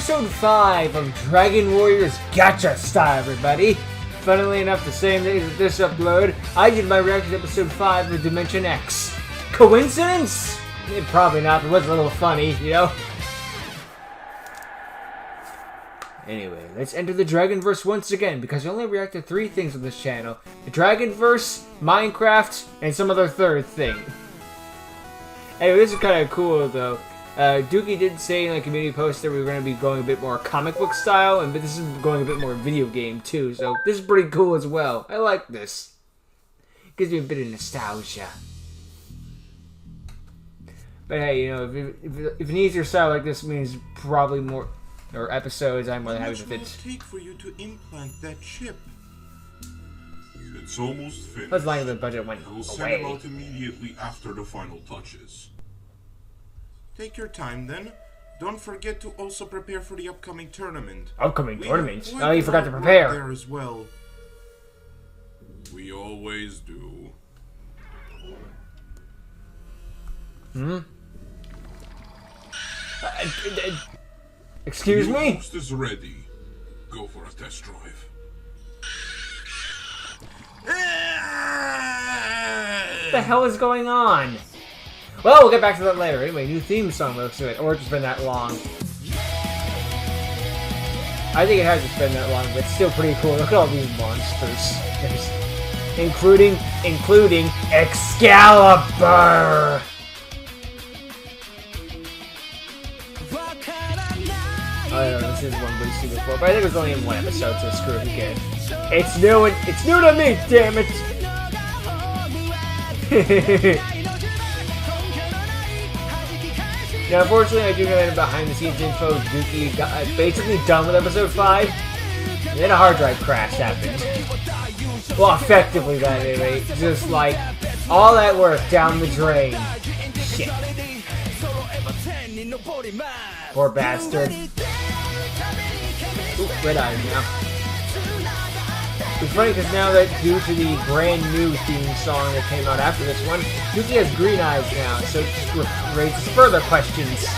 episode 5 of Dragon Warriors Gacha style, everybody. Funnily enough, the same day as this upload, I did my reaction to episode 5 of Dimension X. Coincidence? Probably not, but it was a little funny, you know? Anyway, let's enter the Dragonverse once again, because I only react to 3 things on this channel. The Dragonverse, Minecraft, and some other third thing. Anyway, this is kind of cool, though. Dookie did say in a community post that we were going to be going a bit more comic book style, but this is going a bit more video game, too, so this is pretty cool as well. I like this. It gives me a bit of nostalgia. But hey, you know, if an easier style like this means probably more... or episodes, I'm more than happy with it. How much will it take for you to implant that chip? It's almost finished. Let's like the budget went We'll send away. him out immediately after the final touches. Take your time then. Don't forget to also prepare for the upcoming tournament. Upcoming tournaments? Oh, We you forgot to work prepare. there as well. We always do. Excuse Your me? host is ready. Go for a test drive. What the hell is going on? Well, we'll get back to that later. Anyway, new theme song looks good. Or it's been that long. I think it hasn't been that long, but it's still pretty cool. Look at all these monsters. Including Excalibur! Oh, no, this is one we've seen before, but I think it was only in one episode, so screw it again. It's new to me, damn it! Now, unfortunately, I do know that behind-the-scenes info, Dookie got basically done with episode 5, and then a hard drive crash happened. Well, effectively that, anyway. Just like, all that work down the drain. Shit. Poor bastard. Ooh, red eye now. It's funny because now that due to the brand new theme song that came out after this one, Dookie has green eyes now, so it just raises further questions.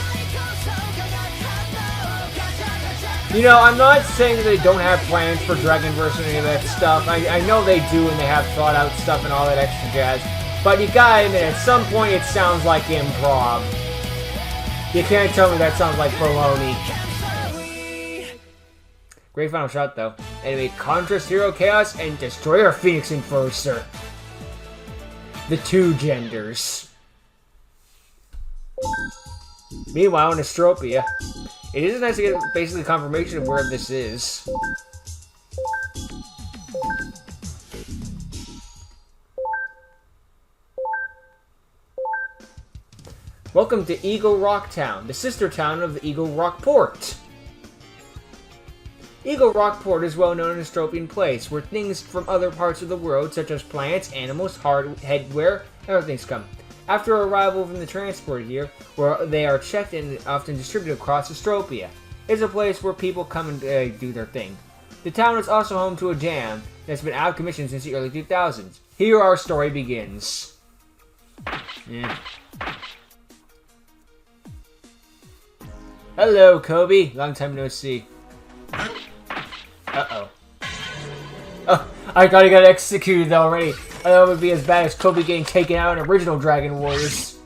You know, I'm not saying that they don't have plans for Dragonverse or any of that stuff. I know they do and they have thought out stuff and all that extra jazz. But you gotta admit, at some point it sounds like improv. You can't tell me that sounds like baloney. Great final shot, though. Anyway, Contrast Hero Chaos and Destroyer Phoenix Enforcer. The two genders. Meanwhile, in Astropia, it is nice to get basically confirmation of where this is. Welcome to Eagle Rock Town, the sister town of the Eagle Rock Port. Eagle Rock Port is well known as a dystopian place where things from other parts of the world, such as plants, animals, headwear, and other things come. After arrival from the transport here, where they are checked and often distributed across Astropia, it's a place where people come and do their thing. The town is also home to a dam that's been out of commission since the early 2000s. Here our story begins. Yeah. Hello, Kobe. Long time no see. Uh-oh. Oh, I thought he got executed already. I thought it would be as bad as Kobe getting taken out in original Dragon Warriors.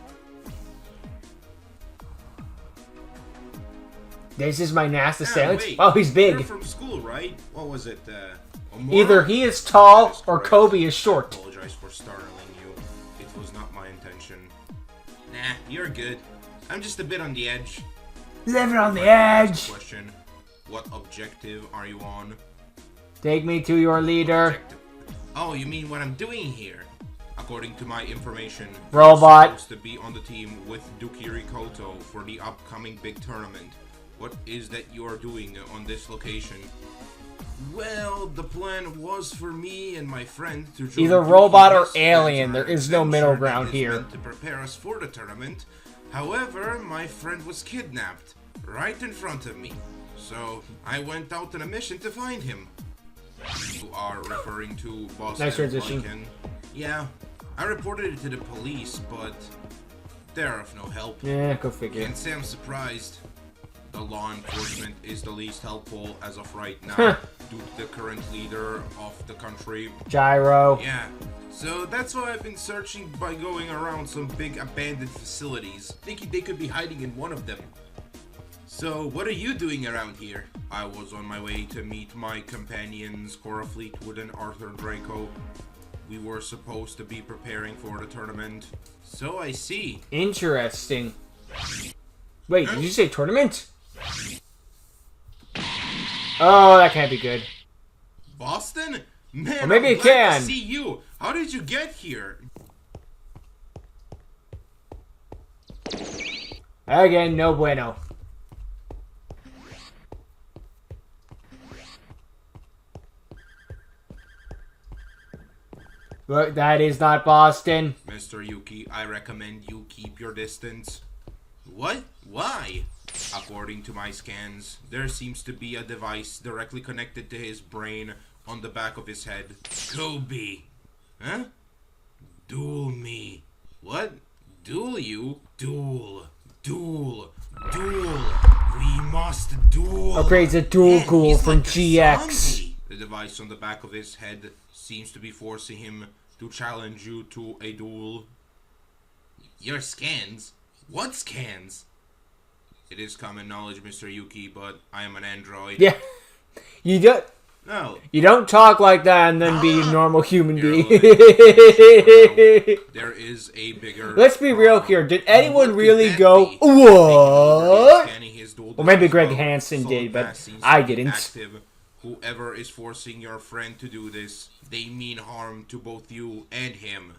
This is my NASA assailant. Oh, he's big. You're from school, right? What was it? Either he is tall or Kobe is short. I apologize for startling you. It was not my intention. Nah, you're good. I'm just a bit on the edge. Living on the edge. Question. What objective are you on? Take me to your leader. Objective. Oh, you mean what I'm doing here? According to my information, Robot. you're supposed to be on the team with Dookie Rikoto for the upcoming big tournament. What is that you are doing on this location? Well, the plan was for me and my friend to join Either Dookie robot or this alien. adventure There is no middle that ground is here. meant to prepare us for the tournament. However, my friend was kidnapped right in front of me. So, I went out on a mission to find him. You are referring to Boss Nice transition. Lycan. Yeah, I reported it to the police, but they're of no help. Yeah, go figure. Can't say I'm surprised. the law enforcement is the least helpful as of right now due to the current leader of the country. Gyro. Yeah, so that's why I've been searching by going around some big abandoned facilities, thinking they could be hiding in one of them. So, what are you doing around here? I was on my way to meet my companions, Cora Fleetwood and Arthur Draco. We were supposed to be preparing for the tournament. So I see. Interesting. Wait, did you say tournament? Oh, that can't be good. Boston? Man, Or maybe I'm it glad can. to see you. How did you get here? Again, no bueno. Look, that is not Boston. Mr. Yuki, I recommend you keep your distance. What? Why? According to my scans, there seems to be a device directly connected to his brain on the back of his head. Kobe. Huh? Duel me. What? Duel you? Duel. Duel. Duel. We must duel. Upgrades a dual Man, ghoul he's from like a GX. zombie. The device on the back of his head seems to be forcing him to challenge you to a duel. Your scans? What scans? It is common knowledge, Mr. Yuki, but I am an android. Yeah. No. You don't talk like that and then be a normal human You're being. There is a bigger... Let's be real here. Did anyone What could really that go, be? what? Scanning his dual Well, maybe device Greg mode, Hansen so did, but that seems I to be didn't. active. Whoever is forcing your friend to do this, they mean harm to both you and him.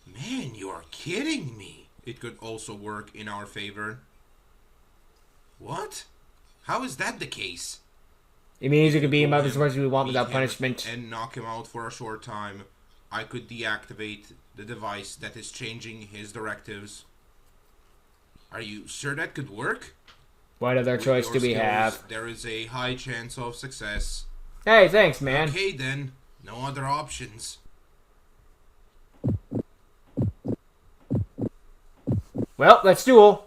Man, you are kidding me. It could also work in our favor. What? How is that the case? It means you can beat him up Pull as much as we want beat without him, punishment. and knock him out for a short time. I could deactivate the device that is changing his directives. Are you sure that could work? What other With choice your do we skills, have? There is a high chance of success. Hey, thanks, man. Okay then, no other options. Well, let's duel.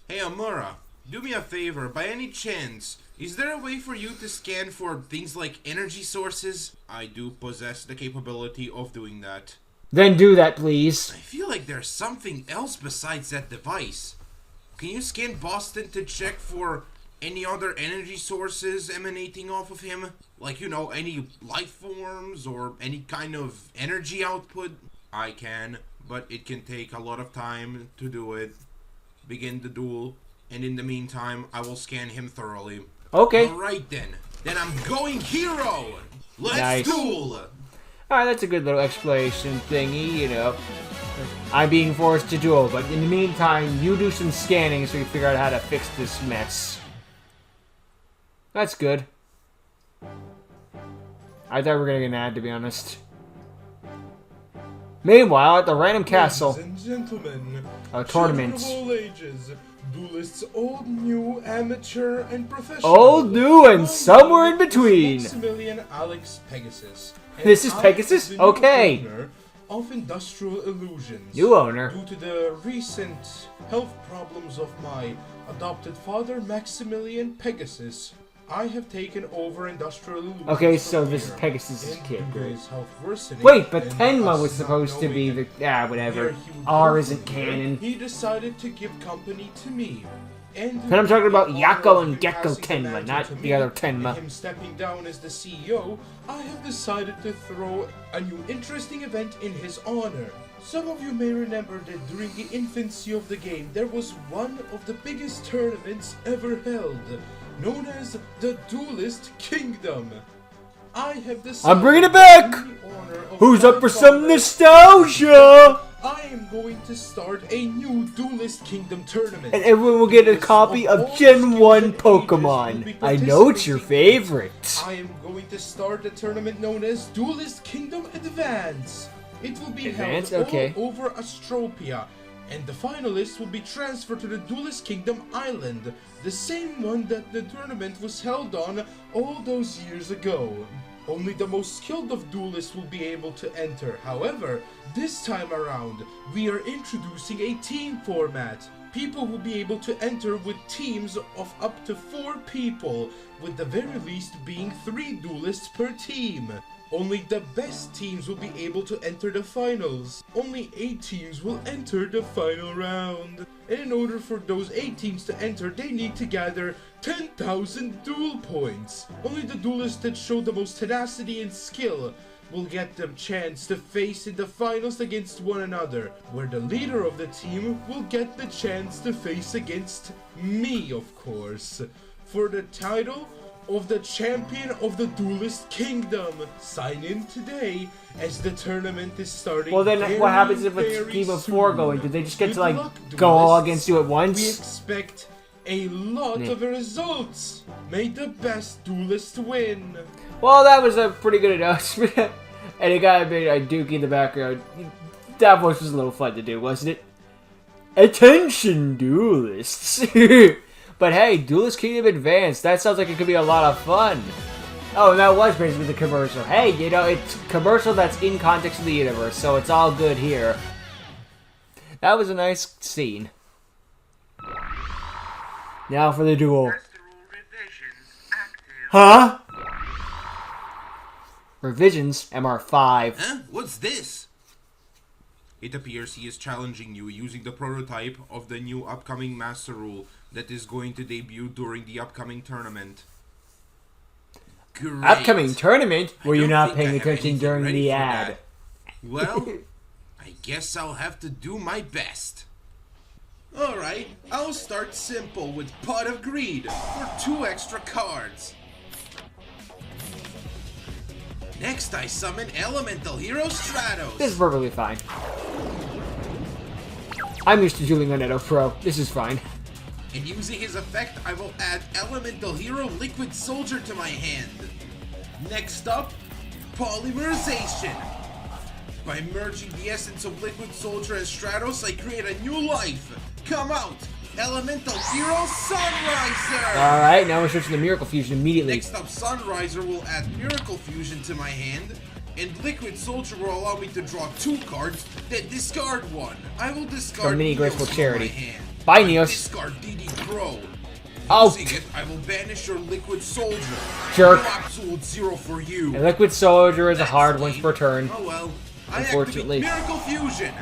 Hey Amura, do me a favor, by any chance, is there a way for you to scan for things like energy sources? I do possess the capability of doing that. Then do that, please. I feel like there's something else besides that device. Can you scan Boston to check for any other energy sources emanating off of him? Like, you know, any life forms or any kind of energy output? I can, but it can take a lot of time to do it. Begin the duel, and in the meantime, I will scan him thoroughly. Okay. Alright then. Then I'm going hero! Let's Nice. duel! Alright, that's a good little explanation thingy, you know. I'm being forced to duel, but in the meantime, you do some scanning so you figure out how to fix this mess. That's good. I thought we were gonna get an ad, to be honest. Meanwhile, at the random castle, Ladies and gentlemen, a tournament. children of all ages, duelists old, new, amateur, and professional. Old, new, and My somewhere in name is between. Maximilian Alex Pegasus. and This is I Pegasus? am the new Okay. owner of Industrial Illusions. New owner. Due to the recent health problems of my adopted father, Maximilian Pegasus, I have taken over Industrial Illusions. Okay, so from this is here. Pegasus' And kid, due to great. his health worsening Wait, but and Tenma us was not supposed to be knowing the... whatever. where he would R go isn't from here, canon. He decided to give company to me. And But I'm talking about in Yako honor of and him Gekko passing the Tenma, mantle not to the me other and Tenma. him stepping down as the CEO, I have decided to throw a new interesting event in his honor. Some of you may remember that during the infancy of the game, there was one of the biggest tournaments ever held, known as the Duelist Kingdom. I have decided I'm bringing it back! in the honor of Who's my up for some father, nostalgia? I am going to start a new Duelist Kingdom tournament. And everyone will get a copy all of Gen skills 1 and ages Pokemon. will be I know it's your participating in it. favorite. I am going to start a tournament known as Duelist Kingdom Advance. It will be Advance? held Okay. all over Astropia, and the finalists will be transferred to the Duelist Kingdom Island, the same one that the tournament was held on all those years ago. Only the most skilled of duelists will be able to enter. However, this time around, we are introducing a team format. People will be able to enter with teams of up to 4 people, with the very least being 3 duelists per team. Only the best teams will be able to enter the finals. Only 8 teams will enter the final round. And in order for those 8 teams to enter, they need to gather 10,000 duel points. Only the duelists that show the most tenacity and skill will get the chance to face in the finals against one another, where the leader of the team will get the chance to face against me, of course, for the title of the champion of the Duelist Kingdom. Sign in today as the tournament is starting. Well, then what happens if a team of 4 going? Do they just get to like go all against you at We once? expect a lot of results. May the best duelist win. Well, that was a pretty good announcement. And it got a bit Dookie in the background. That voice was a little fun to do, wasn't it? Attention, duelists! But hey, Duelist Kingdom Advanced. That sounds like it could be a lot of fun. Oh, and that was basically the commercial. Hey, you know, it's a commercial that's in context of the universe, so it's all good here. That was a nice scene. Now for the duel. Huh? Revisions, MR5. Huh? What's this? It appears he is challenging you using the prototype of the new upcoming Master Rule that is going to debut during the upcoming tournament. Great. Upcoming tournament? Were you don't not think paying I have attention anything during ready the for ad? that. Well, I guess I'll have to do my best. Alright, I'll start simple with Pot of Greed for 2 extra cards. Next, I summon Elemental Hero Stratos. This is perfectly fine. I'm used to dueling on Edo Pro. This is fine. And using his effect, I will add Elemental Hero Liquid Soldier to my hand. Next up, Polymerization. By merging the essence of Liquid Soldier and Stratos, I create a new life. Come out, Elemental Hero Sunriser! Alright, now we're switching to Miracle Fusion immediately. Next up, Sunriser will add Miracle Fusion to my hand, and Liquid Soldier will allow me to draw 2 cards, then discard 1. I will discard From Mini Neos Graceful from Charity. my hand. Bye, I Neos. discard DD Crow. Oh. Using it, I will banish your Liquid Soldier. Jerk. No absolute 0 for you. And Liquid Soldier is a That's hard one lame. per turn. Oh well. I Unfortunately. activate Miracle Fusion.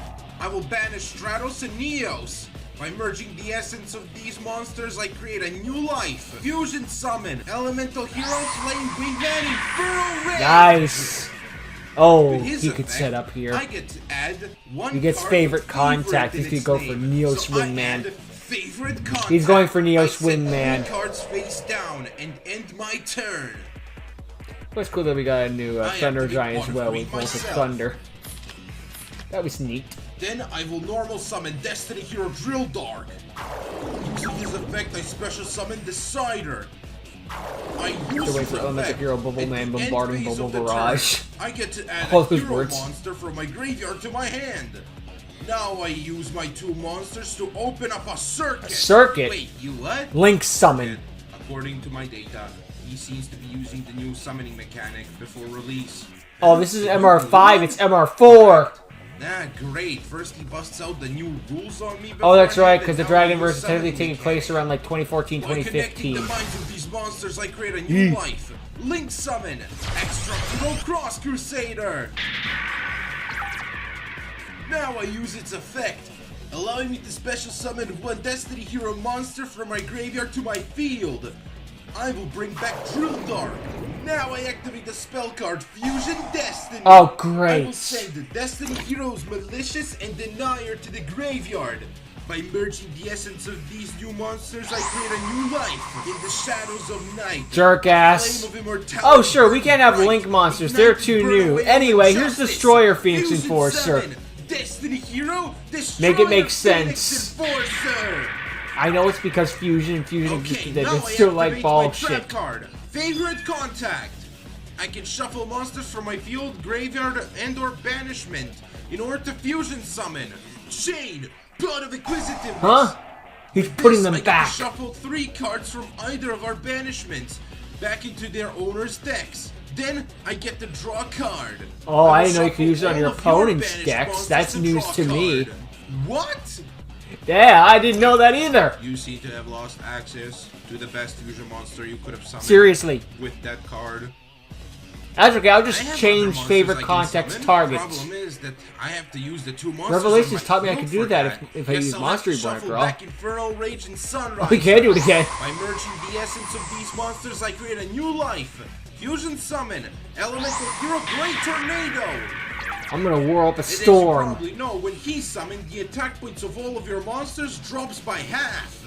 I will banish Stratos and Neos. By merging the essence of these monsters, I create a new life. Fusion Summon, Elemental Hero Flame Wingman Inferno Red. Nice. Oh, With his he could effect, set up here. I get to add 1 He gets card favorite with contact. in He could its go for name. Neo So I Swingman. add favorite contact. He's going for Neo I set Swingman. 3 cards face down and end my turn. Well, it's cool that we got a new I Thunder activate Giant as one well for with Bolt of myself. Thunder. That was neat. Then I will normal summon Destiny Hero Drill Dark. Using his effect, I special summon Decider. I use To wait his for Elemental effect. Hero Bubble At Man the end bombarding phase Bubble of the Barrage. turn, I get to add All a those hero words. monster from my graveyard to my hand. Now I use my 2 monsters to open up a circuit. A circuit? Wait, you what? Link Summon. According to my data, he seems to be using the new summoning mechanic before release. Oh, this is MR5. It's MR4. Ah, great. First he busts out the new rules on me. Oh, that's right, beforehand, because the and now he Dragonverse is uses technically summoning taking place mechanic. around like 2014, By connecting 2015. the minds of these monsters, I create a new life. Link Summon, Extra Hero Cross Crusader. Now I use its effect, allowing me to special summon 1 Destiny Hero monster from my graveyard to my field. I will bring back Drill Dark. Now I activate the spell card Fusion Destiny. Oh, I will great. send the Destiny Heroes Malicious and Denier to the graveyard. By merging the essence of these new monsters, I create a new life in the shadows of night. Jerk ass. Flame of immortality. Oh, sure, we can't have Bright. Link monsters. Ignite They're to too burn new. away Anyway, all here's justice. Destroyer Phoenix Fusion Enforcer. Summon, Destiny Hero, Make it make Destroyer Phoenix sense. Enforcer. I know it's because Fusion Okay, existed. now It's I still like activate my trap bullshit. card. Favorite contact. I can shuffle monsters from my field, graveyard, and/or banishment in order to fusion summon Chain, Blood of Inquisitiveness. Huh? He's With putting this, them I get back. to shuffle 3 cards from either of our banishments back into their owner's decks. Then I get to draw a card. Oh, I will didn't know you could shuffle use it on all your of opponent's banished decks. monsters That's to news draw a to me. card. What? Yeah, I didn't know that either. You seem to have lost access to the best fusion monster you could have summoned. Seriously. With that card. That's okay, I'll I just have change other favorite monsters I can context summon. targets. Problem is that I have to use the 2 monsters. Revelations on my taught me I field could do for that if I Guess use I'll Monster have to Reborn shuffle after all. back Infernal Rage and Sunrise. We can do it again. By merging the essence of these monsters, I create a new life. Fusion Summon, Elemental Hero Great Tornado. I'm gonna whirl up a And as you storm. probably know, when he's summoned, the attack points of all of your monsters drops by half.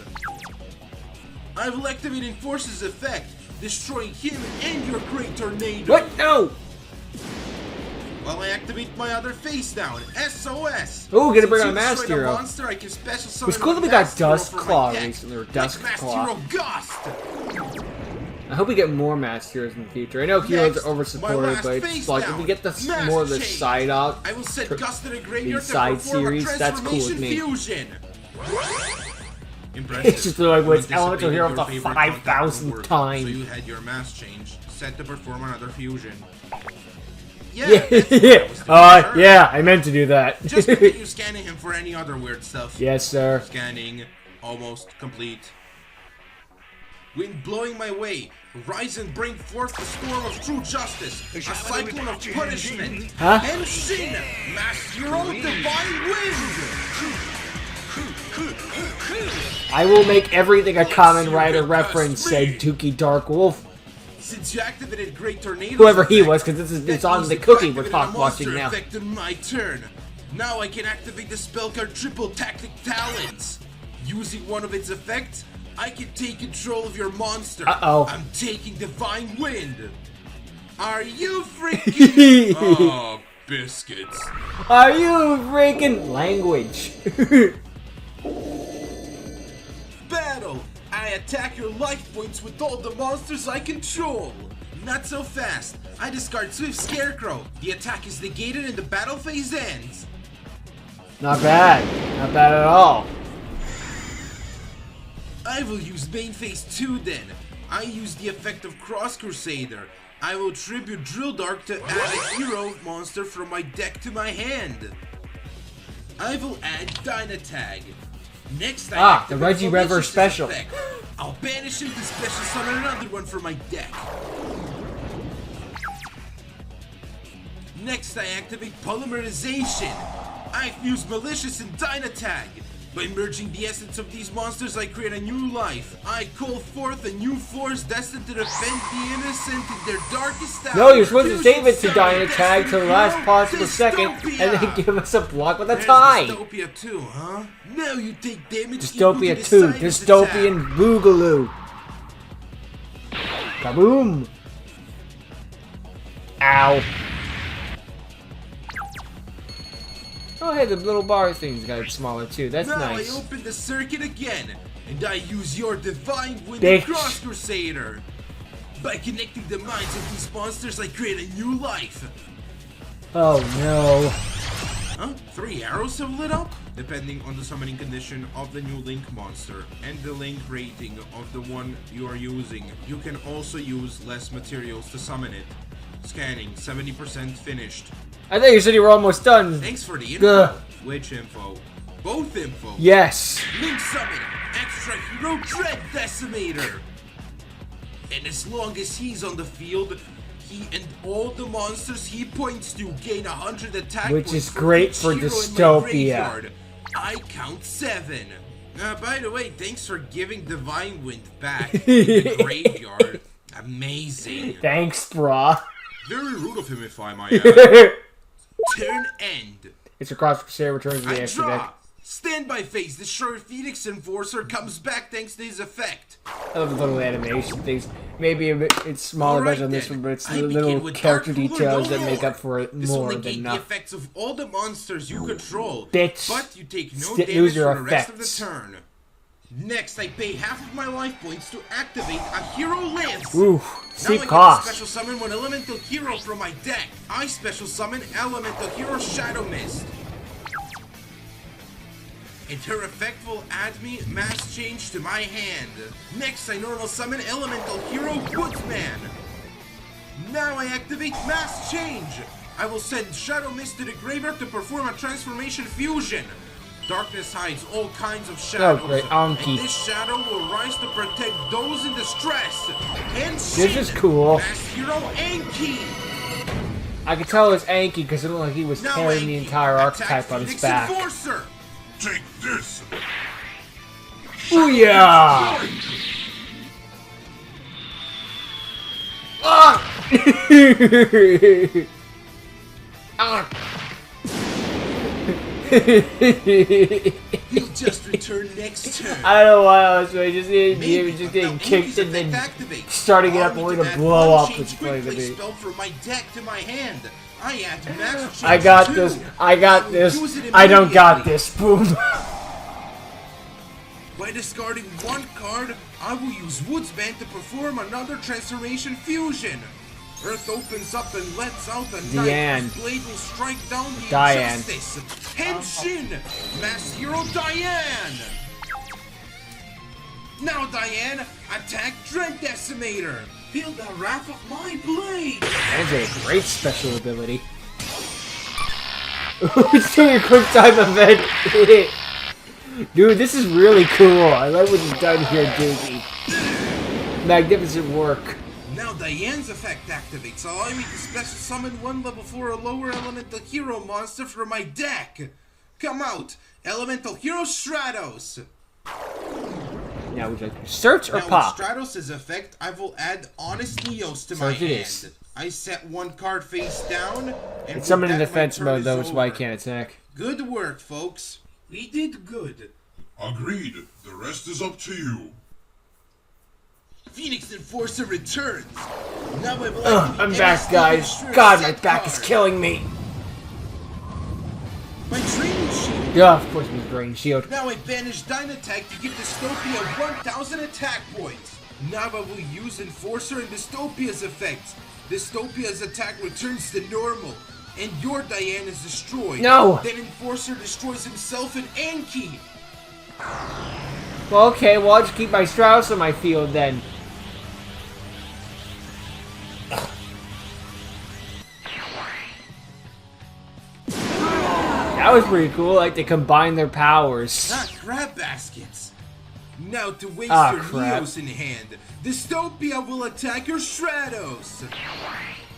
I will activate Enforce's effect, destroying him and your Great Tornado. What? No! While I activate my other face down, SOS. Ooh, gonna Since bring you on Masked destroyed a Hero. monster, I can special summon It's cool that we a got Masked Hero Dust from my Claw deck, recently, or like Dusk Masked Claw. Hero Gust. I hope we get more Masked Heroes in the future. I know heroes Next, are my oversupported, last but it's face like if down, we get the Masked more of the Change. side out, I will set Gust in a graveyard to side perform series, a that's cool with transformation me. fusion. Impressive. It's just like when it's You Elemental Hero anticipated the your favorite 5,000th contact time. So you had your mask change, set to perform another fusion. Yeah, Yeah, that's what I was doing, sir. yeah, I meant to do that. Just continue scanning him for any other weird stuff. Yes, sir. Scanning, almost complete. Wind blowing my way, rise and bring forth the storm of true justice, a cyclone of punishment. Huh? Henshin, Masked Hero Divine Wind. I will make everything a Common Rider reference, said Dookie Dark Wolf. Since you activated Great Tornado, Whoever he was, because it's on the cookie we're watching now. Effect on my turn. Now I can activate the spell card Triple Tactic Talents. Using one of its effects, I can take control of your monster. Uh-oh. I'm taking Divine Wind. Are you freaking? Oh, biscuits. Are you freaking language? Battle! I attack your life points with all the monsters I control. Not so fast. I discard Swift Scarecrow. The attack is negated and the battle phase ends. Not bad. Not bad at all. I will use main phase 2 then. I use the effect of Cross Crusader. I will tribute Drill Dark to add a hero monster from my deck to my hand. I will add Dynatag. Next, I The activate Reggie Rever Malicious special. effect. I'll banish him to special summon another one from my deck. Next, I activate Polymerization. I fuse Malicious and Dynatag. By merging the essence of these monsters, I create a new life. I call forth a new force destined to defend the innocent in their darkest hour. No, you're supposed to save it to Fusion Dynatag to the last possible second, and then Dystopia. give us a block with a There's tie. Dystopia 2, huh? Now you take damage Dystopia equal to 2, the size of the Dystopian attack. Boogaloo. Kaboom! Ow. Oh, hey, the little bar things got smaller too. That's Now nice. I open the circuit again, and I use your Divine Wind Bitch. Cross Crusader. By connecting the minds of these monsters, I create a new life. Oh no. Huh? 3 arrows have lit up? Depending on the summoning condition of the new Link monster and the Link rating of the one you are using, you can also use less materials to summon it. Scanning, 70% finished. I thought you said you were almost done. Thanks for the info. Ugh. Which info? Both info. Yes. Link summon, Extra Hero Dread Decimator. And as long as he's on the field, he and all the monsters he points to gain 100 attack Which points is great each for hero in my Dystopia. graveyard. I count 7. By the way, thanks for giving Divine Wind back in the graveyard. Amazing. Thanks, brah. Very rude of him, if I might add. Turn end. It's a Cross Crusader returns to the I extra draw. deck. Standby phase. The Destroyer Phoenix Enforcer comes back thanks to his effect. I love the little animation things. Maybe a bit, it's smaller Alright version of this then. one, but it's I the begin little with character Dark Ruler details no that make more. up for it This will more negate than the enough. effects of all the monsters you control. Bitch. But you take no Lose damage your for the rest of effects. the turn. Next, I pay half of my life points to activate a Hero Lives. Ooh, Now steep I can cost. special summon one elemental hero from my deck. I special summon elemental hero Shadow Mist. And her effect will add me mass change to my hand. Next, I normal summon elemental hero Woodsman. Now I activate mass change. I will send Shadow Mist to the graveyard to perform a transformation fusion. Darkness hides all kinds of shadows. Oh, great, Anki. And this shadow will rise to protect those in distress. And This is cool. Masked Hero Anki. I could tell it was Anki because it looked like he was Now carrying the Anki, entire attack archetype on his Phoenix back. Enforcer. Take this! Ooh yeah! Ah! Ah! He'll just return next turn. I don't know why I was just getting, Maybe, just but getting now kicked Anki's and then effect activates. starting it Allow up me only to to add blow one up. change It's quick funny to play me. spell from my deck to my hand. I add master change I got too. this. I got will this. use it I don't got immediately. this. Boom. By discarding one card, I will use Woodsband to perform another transformation fusion. Earth opens up and lets out a Diane. knife whose blade will strike down the Diane. injustice. Henshin! Mass Hero Diane! Now Diane, attack Dread Decimator! Feel the wrath of my blade! That is a great special ability. It's doing a quick time event. Dude, this is really cool. I like what you've done here, Doogie. Magnificent work. Now Diane's effect activates, allowing me to special summon one level 4 or lower elemental hero monster from my deck. Come out, Elemental Hero Stratos. Now, would you like to search or Now pop? with Stratos' effect, I will add Honest Neos to my Search it hand. is. I set one card face down, and It's summoned in with that, my defense turn mode, is though, so I over. can't attack. Good work, folks. We did good. Agreed. The rest is up to you. Phoenix Enforcer returns. Now I will Ugh, I'm activate back, any guys. Steven God, my set back is card. killing me. My training shield. Yeah, of course, my brain shield. Now I banish Dynatech to give Dystopia 1000 attack points. Now I will use Enforcer and Dystopia's effects. Dystopia's attack returns to normal, and your Diane is destroyed. No! Then Enforcer destroys himself and Anki. Well, okay, well, I'll just keep my Strauss on my field then. That was pretty cool, like they combine their powers. Not crab baskets. Now to waste Ah, your crap. Neos in hand, Dystopia will attack your Stratos.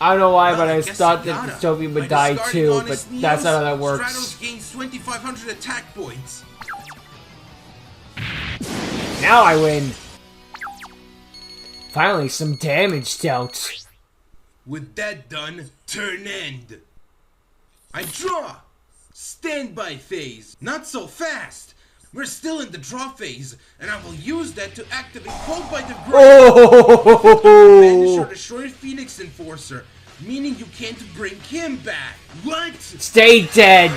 I don't know why, but Well, I guess thought you that gotta. Dystopia would By die discarding too, but Honest that's not how that Neos, works. Stratos gains 2,500 attack points. Now I win. Finally, some damage dealt. With that done, turn end. I draw. Standby phase. Not so fast. We're still in the draw phase, and I will use that to activate Hold by the Grave. Banish or Oh! destroy Phoenix Enforcer, meaning you can't bring him back. What? Stay dead.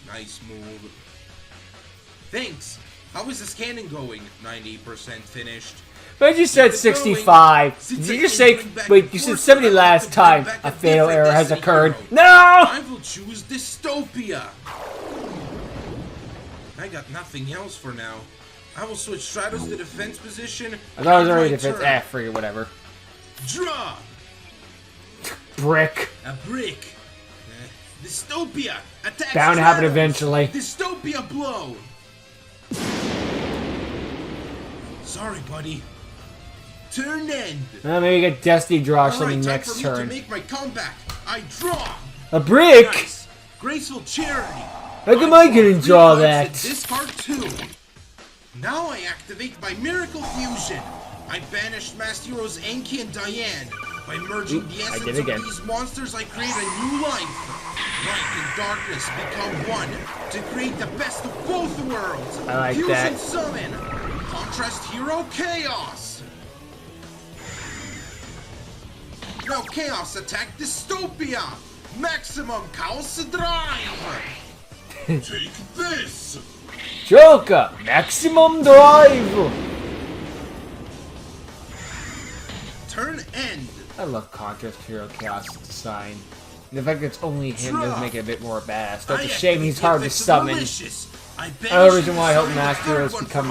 Nice move. Thanks. How is the scanning going? 90% finished. But you said 65. Did you just say? Wait, you said 70 last time. A fatal error has occurred. No! I will choose Dystopia. I got nothing else for now. I will switch Stratos to defense position. I thought it was on already my defense. turn. Forget whatever. Draw Brick. a brick. Dystopia attack. Bound to happen Stratos. eventually. Dystopia blow. Sorry, buddy. Turn end. Maybe get Destiny draw something Alright, time next for me turn. to make my comeback. I draw. A brick? Nice. Graceful charity. How come I couldn't draw that? Discard 2. Now I activate my Miracle Fusion. I banished Master Heroes Anki and Diane. By merging the I essence did of again. these monsters, I create a new life. Light and darkness become one to create the best of both worlds. I like Fusion that. Summon. Contrast Hero Chaos. Now Chaos attack Dystopia. Maximum Chaos Drive. Take this! Joker! Maximum drive! Turn end. I love Contrast Hero Chaos design. The fact that it's only him does make it a bit more badass. That's a shame he's hard to summon. Another reason why I hope Master Heroes become,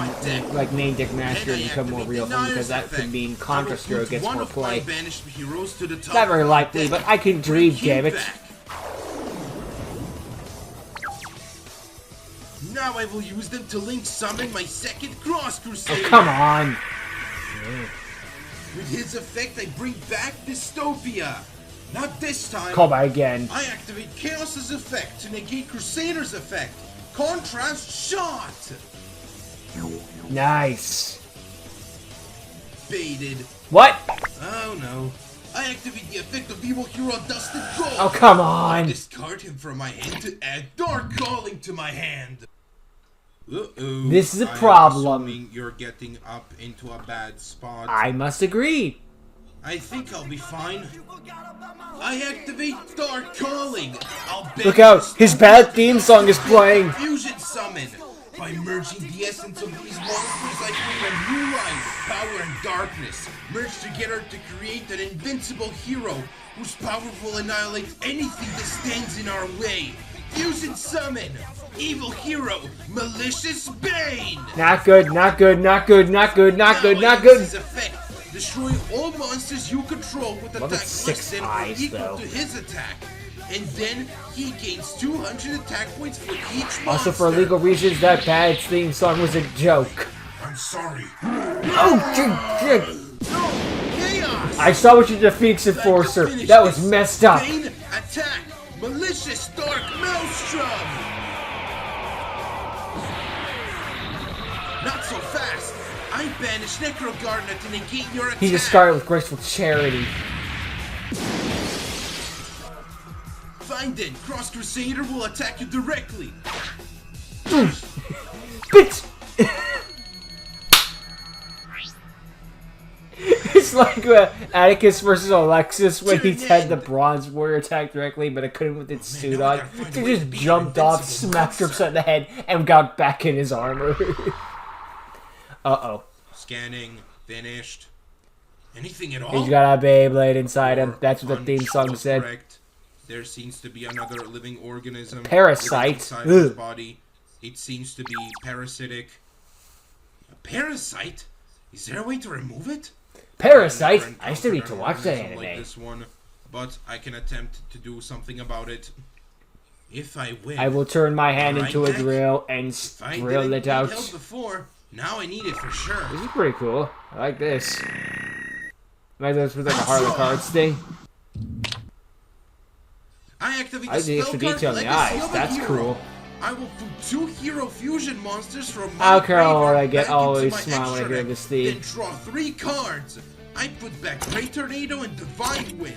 like main deck Master Heroes become more real fun, because that could mean Contrast Hero gets more play. It's not very likely, but I can dream, damn it. Now I will use them to link summon my second Cross Crusader. Oh, come on. With his effect, I bring back Dystopia. Not this time. Call back again. I activate Chaos's effect to negate Crusader's effect. Contrast shot. Nice. Baited. What? Oh no. I activate the effect of Evil Hero Dusted Gold. Oh, come I on. discard him from my hand to add Dark Calling to my hand. Uh-oh. This is a I am problem. assuming you're getting up into a bad spot. I must agree. I think I'll be fine. I activate Dark Calling. I'll Look out, his bad theme song is playing. Fusion Summon. By merging the essence of these monsters, I create a new life, power and darkness, merge together to create an invincible hero whose power will annihilate anything that stands in our way. Fusion Summon. Evil Hero. Malicious Bane. Not good, not good, not good, not good, not good, Now not I use good. his effect, destroying all monsters you control with Love attack its less 6 than or eyes, equal though. to his attack. And then he gains 200 attack points for each monster. Also, for legal reasons, that bad theme song was a joke. I'm sorry. Oh, shit. Chaos! I saw what you did, Phoenix Enforcer. That was messed up. Bane, attack! Malicious Dark Maelstrom! Not so fast! I banish Necrogardner to negate your attack! He discarded with graceful charity. Fine then, Cross Crusader will attack you directly! Bitch! It's like Atticus versus Alexis when he had the Bronze Warrior attack directly, but it couldn't with its suit on. He just jumped off, smacked her upside the head, and got back in his armor. Uh-oh. Scanning. Finished. Anything at all? He's got a Beyblade inside him. That's what the theme song Unshelled, said. correct. There seems to be another living organism. Parasite. Inside his Ugh. body. It seems to be parasitic. A parasite? Is there a way to remove it? Parasite? I've never I still need to encountered watch that an organism like anime. this one, but I can attempt to do something about it. If I win. I will turn my hand Right into a back. drill and If I drill didn't it need out. help before, now I need it for sure. This is pretty cool. I like this. Maybe this was like a Harley Cards thing. I activate I the like the extra spell card detail in the Legacy eyes. of a That's Hero. cool. I will put 2 hero fusion monsters from I my don't care how graveyard I get back always into my smile when I extra hear deck, this theme. Then draw 3 cards. I put back Great Tornado and Divine Wind.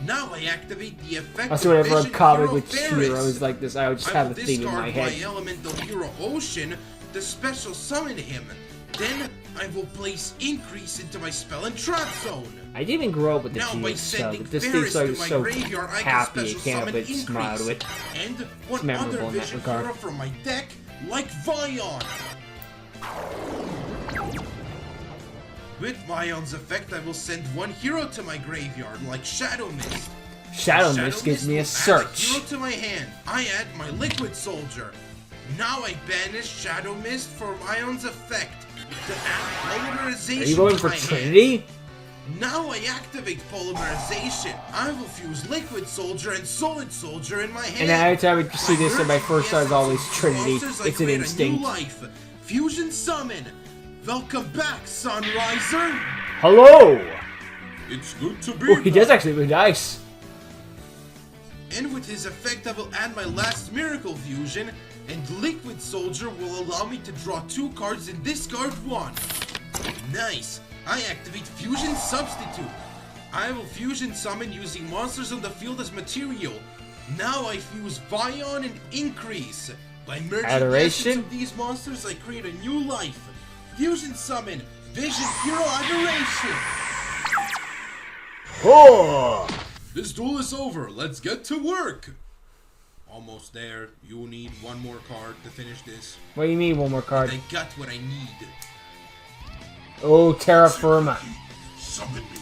Now I activate the effect Also, of whenever I'm Vision comic Hero with Ferris. heroes like this, I would just I have will a theme in my discard head. Elemental Hero Ocean to special summon him. Then I will place Increase into my spell and trap zone. I didn't even grow up with the Now by GX stuff, sending but this theme Ferris song to is my so graveyard, I can happy, I special can't help summon but smile to Increase. it. And one memorable other in that Vision regard. Hero from my deck, like Vion. With Vion's effect, I will send 1 hero to my graveyard, like Shadow Mist. Shadow Mist gives me a will add search. hero to my hand. I add my Liquid Soldier. Now I banish Shadow Mist for Vion's effect to add Polymerization Are you going to for my hand. Trinity? Now I activate Polymerization. I will fuse Liquid Soldier and Solid Soldier in my hand. And every time I see this, Merging my first the thought is always essence of Trinity. monsters, I It's an create a new instinct. life. Fusion Summon. Welcome back, Sunriser. Hello! It's good to be Oh, he does actually look nice. And with his effect, I will add my last Miracle Fusion, and Liquid Soldier will allow me to draw 2 cards and discard 1. Nice! I activate Fusion Substitute. I will Fusion Summon using monsters on the field as material. Now I fuse Vion and Increase. By merging the Adoration? essence of these monsters, I create a new life. Fusion Summon Vision Hero Adoration. Oh! This duel is over. Let's get to work. Almost there. You need 1 more card to finish this. What do you mean, one more card? I got what I need. Oh, Terra Firma. Summon me,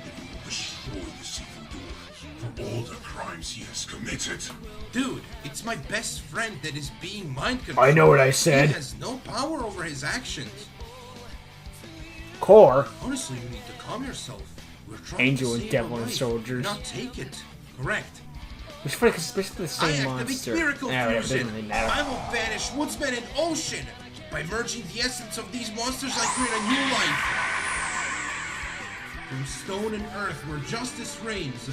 and you will destroy this evildoer for all the crimes he has committed. Dude, it's my best friend that is being mind controlled. I know what I He said. has no power over his actions. Core. Honestly, you need to calm yourself. We're trying Angel to and save Devil a and life, Soldiers. not take it. Correct. Which is funny because it's basically the I same activate monster. miracle Yeah, whatever, fusion. doesn't really matter. I will banish woodsmen and ocean. By merging the essence of these monsters, I create a new life. From stone and earth, where justice reigns.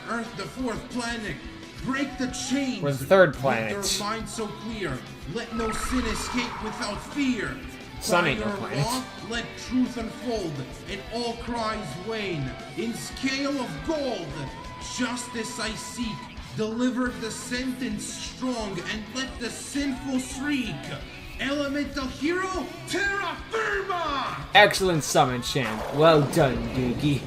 Earth, the fourth planet. Break the chains. We're the third With planet. their mind so clear. Let no sin escape without fear. Sun By ain't no your planet. law, let truth unfold, and all cries wane. In scale of gold, justice I seek. Deliver the sentence strong, and let the sinful shriek. Elemental hero, terra firma! Excellent summon, Shan. Well done, Doogie.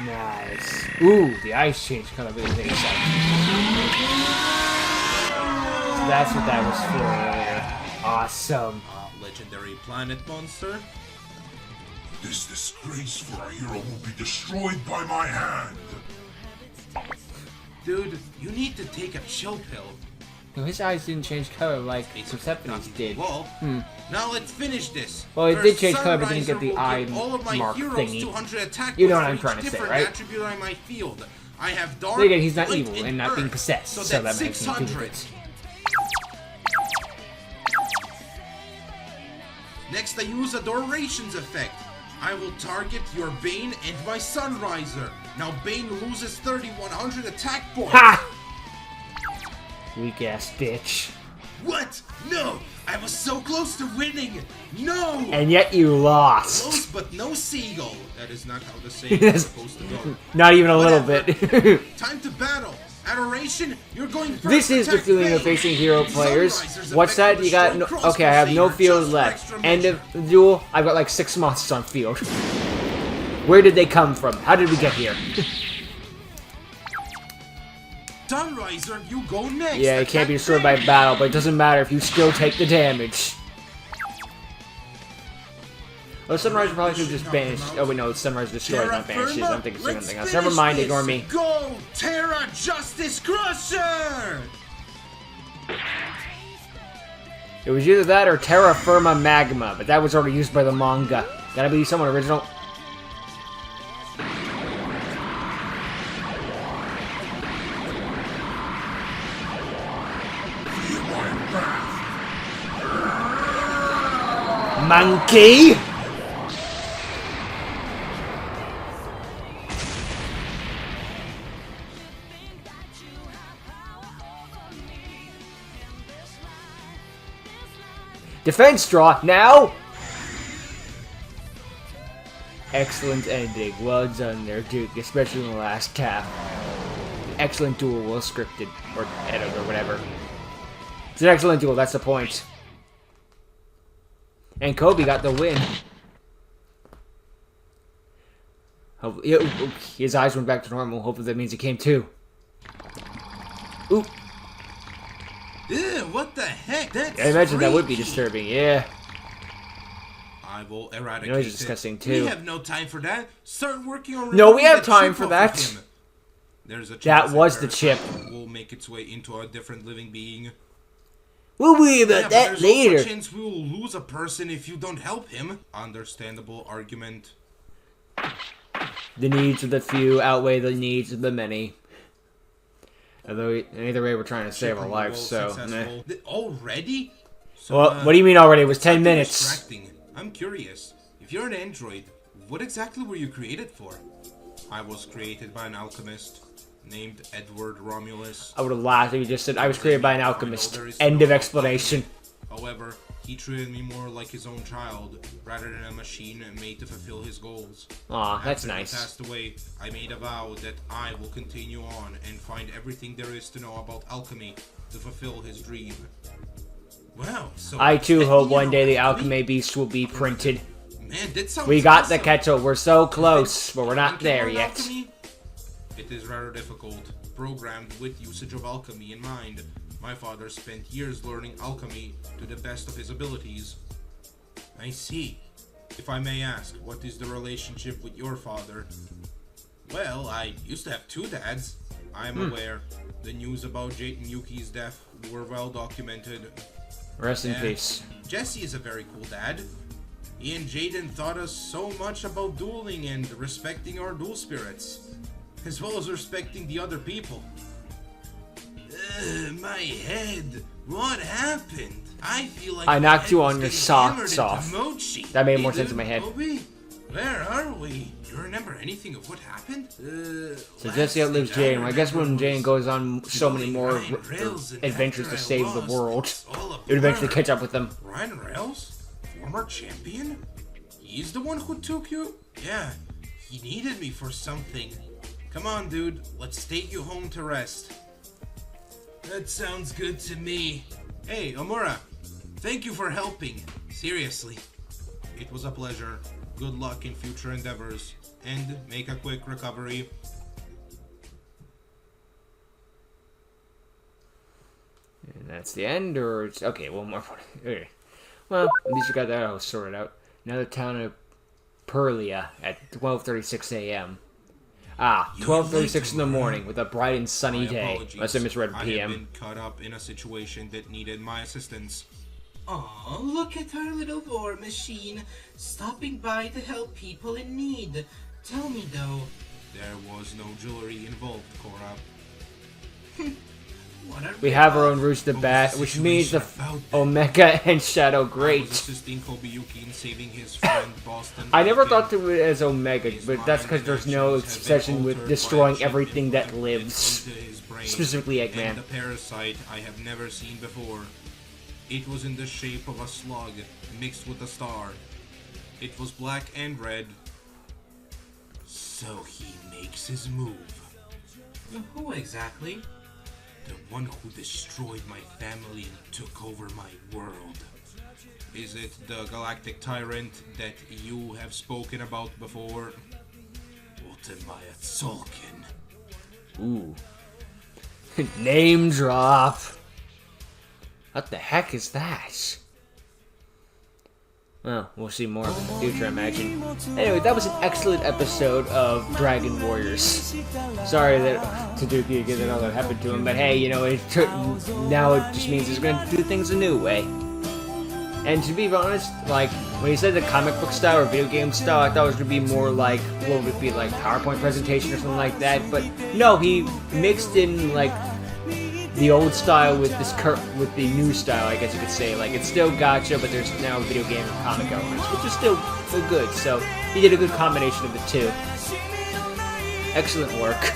Nice. Ooh, the ice change kind of really thing is like. So that's what that was for earlier. Awesome. Legendary planet monster. This disgraceful hero will be destroyed by my hand. Dude, you need to take a chill pill. No, his eyes didn't change color like It's Persephone's did. Well, now let's finish this. Well, it did First, change color, but didn't get the Sunriser will eye give all of my mark heroes thingy. 200 attack You know points what I'm for trying each to say, different right? attribute on my field. I have dark, Then again, he's not light, evil and not being earth, possessed, so so that's that makes him do 600. it. Next, I use Adoration's effect. I will target your Bane and my Sunriser. Now Bane loses 3,100 attack points. Ha! Weak ass bitch. What? No! I was so close to winning! No! And yet you lost. Close but no seagull. That is not how the saying is supposed to go. Not even a little Whatever. bit. Time to battle. Adoration, you're going first. This is the Attack feeling of Bane. facing hero players. Sunriser's What's effect that? will You got destroy no, okay, I have no Cross field Crusader left. just for End extra of the duel. I've got like 6 monsters on field. Where did they come from? How did we get here? Sunriser, you go next. Yeah, it can't be Attack destroyed by Bane. battle, but it doesn't matter if you still take the damage. Oh, Sunrise probably could have just banished. Oh wait, no, it's Sunrise destroyed, not banished. I'm thinking Let's something else. finish Never mind, this. ignore me. Go, Terra Justice Crusher! It was either that or Terra Firma Magma, but that was already used by the manga. Gotta be someone original. Feel my wrath. Monkey! Defense draw, now! Excellent ending. Well done there, Duke, especially in the last tap. Excellent duel, well scripted. Or edited, or whatever. It's an excellent duel, that's the point. And Kobe got the win. His eyes went back to normal. Hopefully that means he came too. Ooh. Ew, what the heck? That's I imagine that would be freaky. disturbing, yeah. I will eradicate You know, he's it. disgusting, too. We have no time for that. Start working on No, we removing have the time chip for off that. of him. There's a That chance was the chip. parasite will make its way into a different living being. We'll worry Yeah, about but that there's later. also a chance we will lose a person if you don't help him. Understandable argument. The needs of the few outweigh the needs of the many. Although, either way, we're trying to save our lives, so... meh. Already? So, Well, what do you mean already? It was 10 something minutes. distracting. I'm curious. If you're an android, what exactly were you created for? I was created by an alchemist named Edward Romulus. I would have laughed if you just said, I was created by an alchemist. End of explanation. However, he treated me more like his own child, rather than a machine made to fulfill his goals. Aw, that's After he nice. passed away, I made a vow that I will continue on and find everything there is to know about alchemy to fulfill his dream. Wow, so I too that hope you one know day the alchemy? alchemy beast will be printed. Man, that sounds We got the awesome. kettle. We're so close, but we're not Thinking there about yet. alchemy? It is rather difficult, programmed with usage of alchemy in mind. My father spent years learning alchemy to the best of his abilities. I see. If I may ask, what is the relationship with your father? Well, I used to have 2 dads. I am aware. The news about Jate and Yuki's death were well documented. Rest in Yeah. peace. Jesse is a very cool dad. He and Jaden taught us so much about dueling and respecting our duel spirits, as well as respecting the other people. My head. What happened? I feel like I knocked you on my your head was socks getting off. hammered into mochi. That made Hey, more sense in dude, my head. Kobe, where are we? Do you remember anything of what happened? So Jesse outlives Jane. Well, I guess when Jane goes on so many more adventures to save the world, it would eventually catch up with them. Ryan Rails? Former champion? He's the one who took you? Yeah, he needed me for something. Come on, dude. Let's take you home to rest. That sounds good to me. Hey, Omura. Thank you for helping. Seriously. It was a pleasure. Good luck in future endeavors. And make a quick recovery. And that's the end, or it's okay. One more. Okay. Well, at least we got that all sorted out. Now the town of Perlia at 12:36 a.m. 12:36 in the morning with a bright and sunny My day. apologies. Unless I misread I have PM. been caught up in a situation that needed my assistance. Aw, look at our little war machine, stopping by to help people in need. Tell me though, There was no jewelry involved, Cora. what are We have our own Rooster Bat, which means the Omega and Shadow I was Great. assisting Kobuyuki in saving his friend Boston. I never Lincoln. thought of it as Omega, but that's because there's no obsession with destroying everything that lives. Specifically And Eggman. the parasite I have never seen before. It was in the shape of a slug mixed with a star. It was black and red. So he makes his move. who exactly? The one who destroyed my family and took over my world. Is it the galactic tyrant that you have spoken about before? Ultimate Sulkin. Ooh. Name drop. What the heck is that? Well, we'll see more of it in the future, I imagine. Anyway, that was an excellent episode of Dragon Warriors. Sorry that to Dookie again that all that happened to him, but hey, you know, now it just means he's gonna do things a new way. And to be honest, like, when he said the comic book style or video game style, I thought it was gonna be more like, what would it be, like PowerPoint presentation or something like that, but no, he mixed in, like, the old style with with the new style, I guess you could say. Like, it's still Gacha, but there's now video game and comic elements, which is still good. So he did a good combination of the two. Excellent work.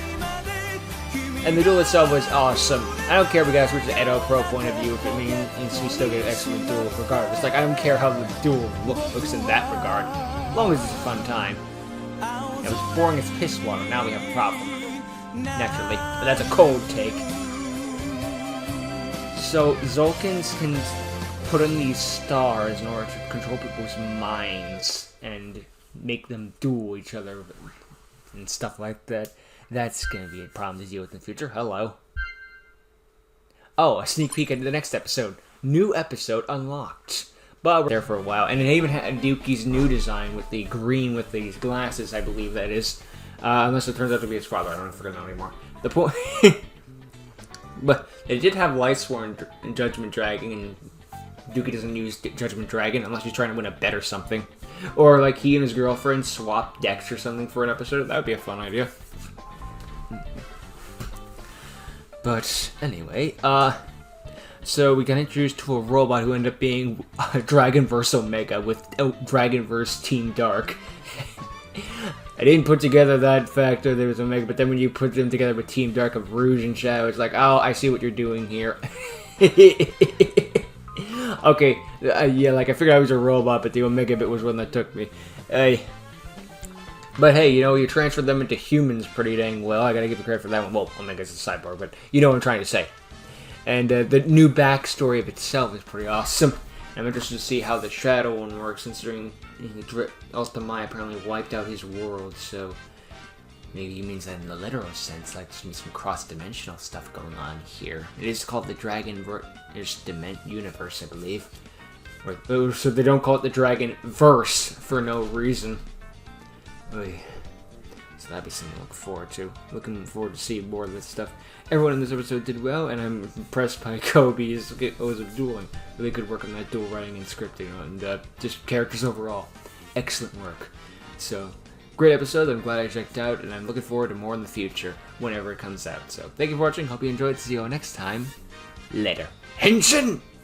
And the duel itself was awesome. I don't care if we guys reach the Edo Pro point of view, if it means we still get an excellent duel regardless. Like, I don't care how the duel looks in that regard, as long as it's a fun time. It was boring as piss water. Now we have a problem. Naturally, but that's a cold take. So, Zulkins can put in these stars in order to control people's minds and make them duel each other and stuff like that. That's gonna be a problem to deal with in the future. Hello. Oh, a sneak peek into the next episode. New episode unlocked. But we're there for a while. And it even had Dookie's new design with the green with these glasses, I believe that is. Unless it turns out to be his father. I don't forget that anymore. The point... But they did have Lightsworn and Judgment Dragon, and Dookie doesn't use Judgment Dragon unless he's trying to win a bet or something. Or like he and his girlfriend swap decks or something for an episode. That would be a fun idea. But anyway, so we got introduced to a robot who ended up being Dragonverse Omega with Dragonverse Team Dark. I didn't put together that factor there was Omega, but then when you put them together with Team Dark of Rouge and Shadow, it's like, oh, I see what you're doing here. Okay, yeah, like I figured I was a robot, but the Omega bit was one that took me. But hey, you know, you transferred them into humans pretty dang well. I gotta give you credit for that one. Well, Omega's a cyborg, but you know what I'm trying to say. And the new backstory of itself is pretty awesome. I'm interested to see how the Shadow one works, considering Ultimai apparently wiped out his world, so maybe he means that in the literal sense, like there's some cross-dimensional stuff going on here. It is called the Dragonverse universe, I believe. So they don't call it the Dragonverse for no reason. So So that'd be something to look forward to. Looking forward to seeing more of this stuff. Everyone in this episode did well, and I'm impressed by Kobe's dueling. Really good work on that duel writing and scripting, and just characters overall. Excellent work. So, great episode. I'm glad I checked out, and I'm looking forward to more in the future whenever it comes out. So, thank you for watching. Hope you enjoyed. See you all next time. Later. Henshin!